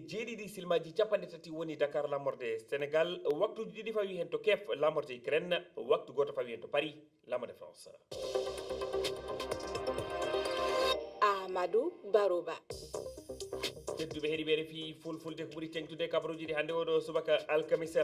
jeeɗiɗi silmaji capanɗe tati woni Dakar lamorde Sénégal, waktuji ɗiɗi fawi hen to Kef lamorde Ukraine, waktu goto fawi hen to Paris lamorde France. Amadou Barouba. tedduɓe heeɗiɓe RFI Fulfulde ko ɓuuri tengtude kabaruuji ɗi hannde oɗo subaka alkamisa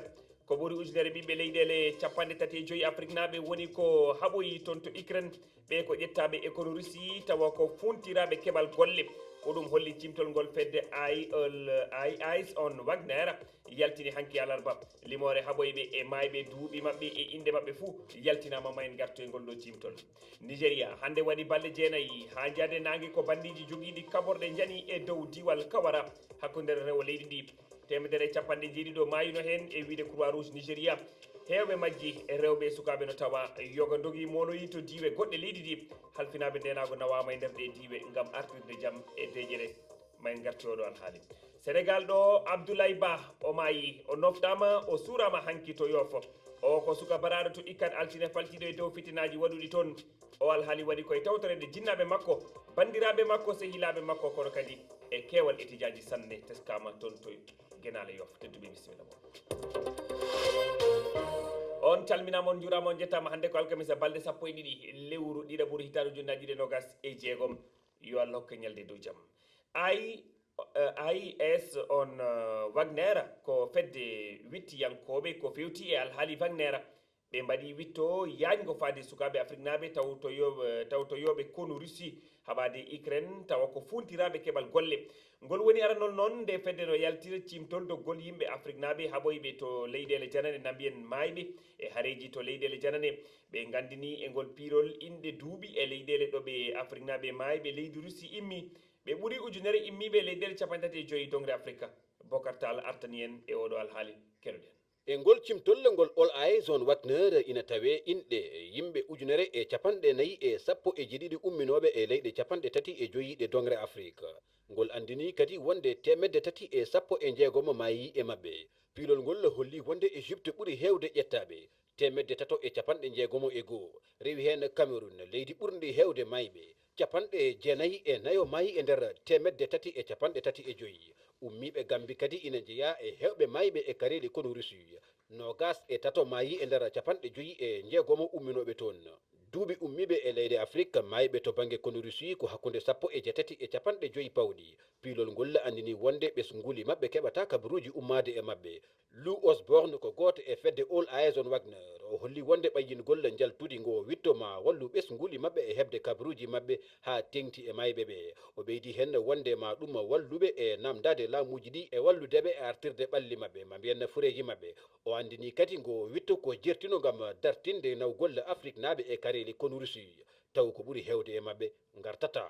ko ɓuri ujunere ɓiɓɓe leyɗele capanɗe tati e joyi Afrique naaɓe woni ko haɓoyi toon to Ukraine ɓe ko ƴettaɓe e kono Russie tawa ko funtiraɓe keɓal golle ko ɗum holli cimtol ngol fedde eyes on Wagner yaltini hanki alarba limore haɓoyɓe e mayɓe duuɓi mabɓe e inde mabɓe fuu yaltinama ma en gartu e ngol ɗo cimtol. Nigéria hande waɗi balɗe jeenayyi ha jaade nangue ko bandiji joguiɗi kaborɗe jani e dow diwal Kawara hakkude rewo leydi ndi temedere capanɗe jeeɗiɗo mayino hen e wiide Croix Rouge Nigéria hewɓe majji e rewɓe e sukaɓe no tawa yoga dogui monoyi to diwe goɗɗe leydi ndi halfinaɓe ndenago nawama e nder ɗe diwe gam artirde jaam e deƴere ma en garti oɗo alhaali. Sénégal ɗo Abdoulaye Ba o maayi o noftama o suurama hanki to Yoff o ko suka baraɗo to ikkat altine faltiɗo e dow fitinaji waɗuɗi toon o alhaali waɗi koye tawtorede jinnaɓe makko bandiraɓe makko sehilaɓe makko kono kadi e keewal étudiaji sanne teskama toon to guenale Yoff. Tedduɓe bisimilla moon on calminama on jurama on jettama hande ko alkamisa balɗe sappo e ɗiɗi lewru ɗiɗaɓuru hitaru junnaji ɗiɗi nogas e jeegom yo Allah hokke ñalde dow jaam. AIS on Wagner ko fedde wittiyankoɓe ko fewti e alhaali Wagner ɓe mbaɗi witto yaajgo faade sukaɓe Afrique naaɓe taw to yoɓe konu Russie haɓade Ukraine tawa ko funtiraɓe keɓal golle ngol woni aranol noon nde fedde no yaltira cimtol doggol yimɓe Afrique naaɓe haɓoyɓe to leyɗele janane nambiyen mayɓe e haareji to leyɗele janane ɓe gandini e ngol piirol inde duuɓi e leyɗele ɗo ɓe Afrique naaɓe mayɓe leydi Russie immi ɓe ɓuuri ujunere immiɓe leyɗele capantati e joyi dongre Afrique. Bocar Tall artani en e oɗo alhaali keɗoɗen. e ngol cimtolle ngol All Eyes on Wagner ina tawe inɗe yimɓe ujunere e capanɗe nayyi e sappo e jeeɗiɗi umminoɓe e leyɗe capanɗe tati e joyiɗe dongre Afrique ngol andini kadi wonde temedde tati e sappo e jeegom mayi e mabɓe piilol ngol holli wonde Égypte ɓuuri hewde ƴettaɓe temedde tato e capanɗe jeegomo e goho rewi hen Cameroun leydi ɓurdi hewde mayɓe capanɗe jeenayyi e nayo mayi e nder temedde tati e capanɗe tati e joyi ummiɓe Gambi kadi ina jeeya e hewɓe mayɓe e kareɗe kono Russie nogas e tato mayi e nder capanɗe joyi e jeegomo umminoɓe toon duuɓi ummiɓe e leydi Afrique mayɓe to banggue kono Russie ko hakkude sappo e jeetati e capanɗe joyi pawɗi piilol ngol andini wonde ɓe nguli mabɓe keɓata kabaruuji ummade e mabɓe. Lou Osborne ko goto e fedde All Eyes on Wagner o holli wonde ɓayyingol jaltuɗi ngo wittoma wallu ɓesnguli mabɓe e hebde kabaruuji mabɓe ha tengti e mayɓe ɓe o ɓeydi hen wonde ma ɗum walluɓe e namdade laamuji ɗi e walludeɓe e artirde ɓalli mabɓe ma mbiyen fureji mabɓe o andini kadi ngo witto ko jertino gam dartinde nawgol Afrique naaɓe e kareli kono Russie taw ko ɓuuri hewde e mabɓe gartata